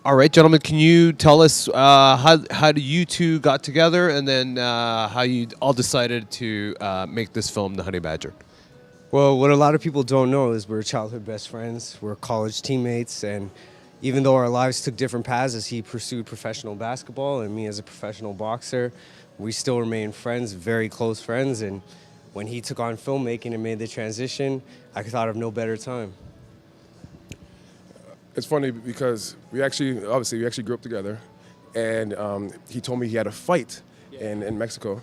All right, gentlemen, can you tell us how you two got together, and then how you all decided to make this film, The Honey Badger? Well, what a lot of people don't know is we're childhood best friends. We're college teammates, and even though our lives took different paths as he pursued professional basketball and me as a professional boxer, we still remain friends, very close friends. And when he took on filmmaking and made the transition, I thought of no better time. It's funny because we actually grew up together, and he told me he had a fight in Mexico,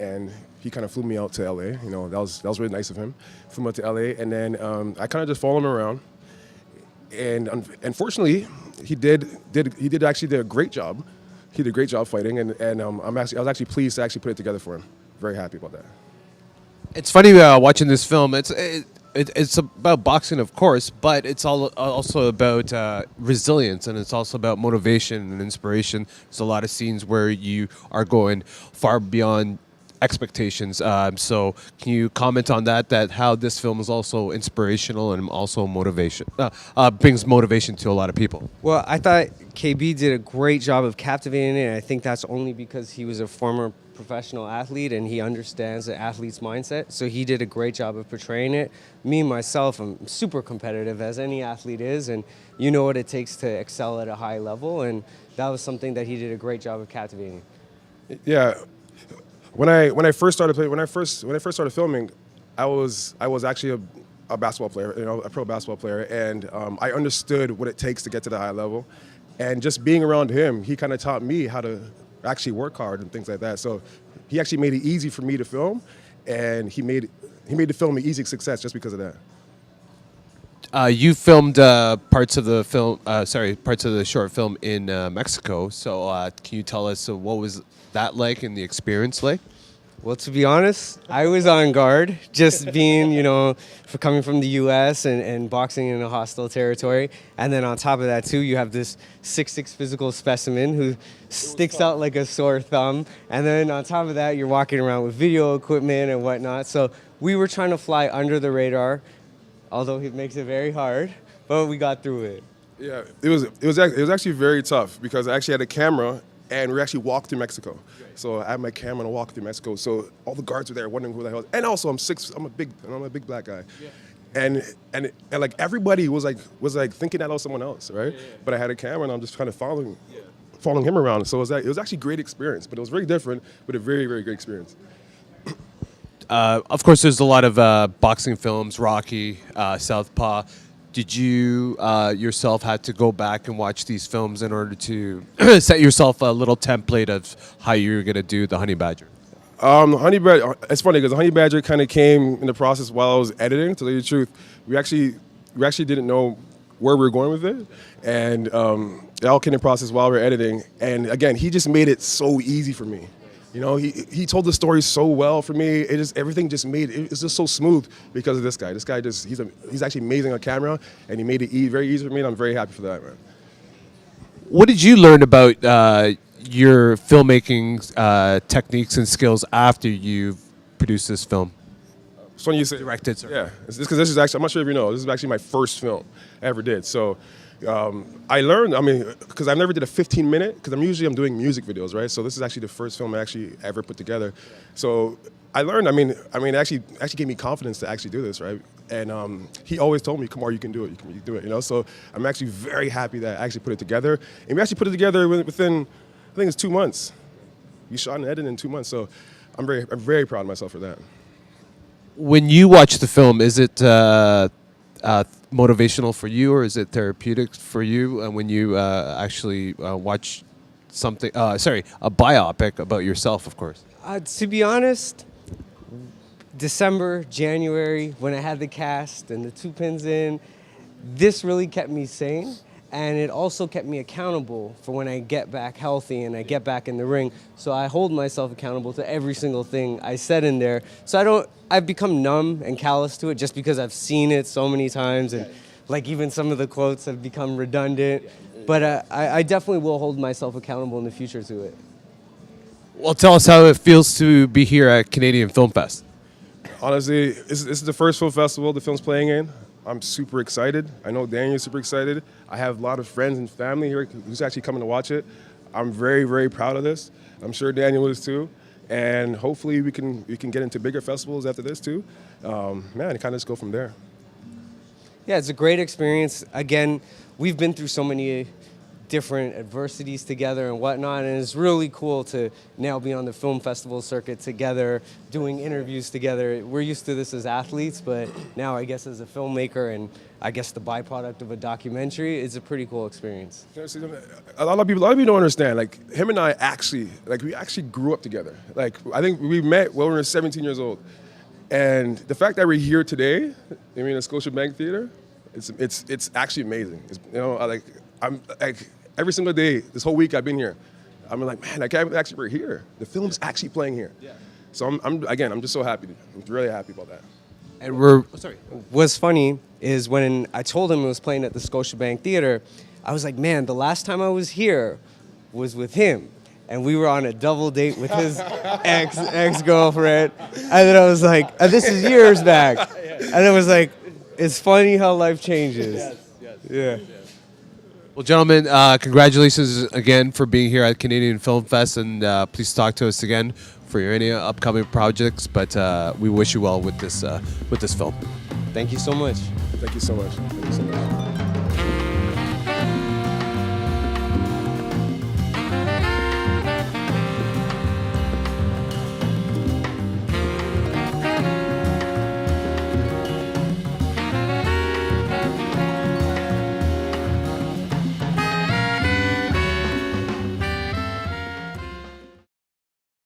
and he kind of flew me out to LA. You know, that was really nice of him. Flew me out to LA, and then I kind of just followed him around, and unfortunately, he actually did a great job. He did a great job fighting, and I was actually pleased to actually put it together for him. Very happy about that. It's funny watching this film. It's about boxing, of course, but it's also about resilience, and it's also about motivation and inspiration. There's a lot of scenes where you are going far beyond expectations. So can you comment on that how this film is also inspirational and also motivation, brings motivation to a lot of people? Well, I thought KB did a great job of captivating it, and I think that's only because he was a former professional athlete and he understands the athlete's mindset. So he did a great job of portraying it. Me, myself, I'm super competitive, as any athlete is, and you know what it takes to excel at a high level, and that was something that he did a great job of captivating. Yeah. When I first started filming, I was actually a basketball player, a pro basketball player, and I understood what it takes to get to the high level. And just being around him, he kind of taught me how to actually work hard and things like that. So he actually made it easy for me to film, and he made the film an easy success just because of that. You filmed parts of the short film in Mexico. So can you tell us what was that like and the experience like? Well, to be honest, I was on guard, just being, for coming from the U.S. and boxing in a hostile territory. And then on top of that, too, you have this 6'6" physical specimen who sticks out like a sore thumb. And then on top of that, you're walking around with video equipment and whatnot. So we were trying to fly under the radar, although it makes it very hard, but we got through it. Yeah, it was actually very tough because I actually had a camera, and we actually walked through Mexico. So I had my camera and I walked through Mexico. So all the guards were there wondering who the hell. And also I'm a big black guy. Yeah. And like everybody was like thinking that I was someone else, right? Yeah. But I had a camera and I'm just kind of following him around. So it was actually a great experience, but it was very different, but a very, very great experience. Of course, there's a lot of boxing films, Rocky, Southpaw. Did you yourself had to go back and watch these films in order to set yourself a little template of how you're going to do the Honey Badger? Honey Badger, it's funny because the Honey Badger kind of came in the process while I was editing. To tell you the truth, we actually didn't know where we were going with it, and it all came in the process while we were editing. And again, he just made it so easy for me. He told the story so well for me. Everything just made it's just so smooth because of this guy. This guy he's actually amazing on camera, and he made it very easy for me. And I'm very happy for that, man. What did you learn about your filmmaking techniques and skills after you produced this film? It's funny you say directed. Sorry. Yeah, because this is actually, I'm not sure if you know, this is actually my first film I ever did. So. I learned, because I never did a 15-minute, because I'm doing music videos, right? So this is actually the first film I actually ever put together. So I learned, it actually gave me confidence to actually do this, right? And he always told me, "Kumar, you can do it, you can do it," So I'm actually very happy that I actually put it together. And we actually put it together within, I think it's 2 months. We shot and edited in 2 months, so I'm very proud of myself for that. When you watch the film, is it motivational for you, or is it therapeutic for you when you actually watch something? A biopic about yourself, of course. To be honest, December, January, when I had the cast and the 2 pins in, this really kept me sane. And it also kept me accountable for when I get back healthy and I get back in the ring. So I hold myself accountable to every single thing I said in there. So I've become numb and callous to it just because I've seen it so many times, and like even some of the quotes have become redundant. But I definitely will hold myself accountable in the future to it. Well, tell us how it feels to be here at Canadian Film Fest. Honestly, this is the first film festival the film's playing in. I'm super excited. I know Daniel's super excited. I have a lot of friends and family here who's actually coming to watch it. I'm very, very proud of this. I'm sure Daniel is too. And hopefully we can get into bigger festivals after this too. Man, and kind of just go from there. Yeah, it's a great experience. Again, we've been through so many different adversities together and whatnot, and it's really cool to now be on the film festival circuit together, doing interviews together. We're used to this as athletes, but now I guess as a filmmaker and I guess the byproduct of a documentary, it's a pretty cool experience. A lot of people don't understand. Like him and I we actually grew up together. Like I think we met when we were 17 years old, and the fact that we're here today, I mean, at Scotiabank Theater, it's actually amazing. I'm like every single day this whole week I've been here, I'm like, man, I can't actually we're here. The film's actually playing here. Yeah. So I'm just so happy. I'm really happy about that. And sorry. What's funny is when I told him it was playing at the Scotiabank Theater, I was like, man, the last time I was here was with him. And we were on a double date with his ex-girlfriend. And then I was like, this is years back. And it was like, it's funny how life changes. Yes. Yeah. Well, gentlemen, congratulations again for being here at Canadian Film Fest, and please talk to us again for any upcoming projects. But we wish you well with this film. Thank you so much. Thank you so much. Thank you so much.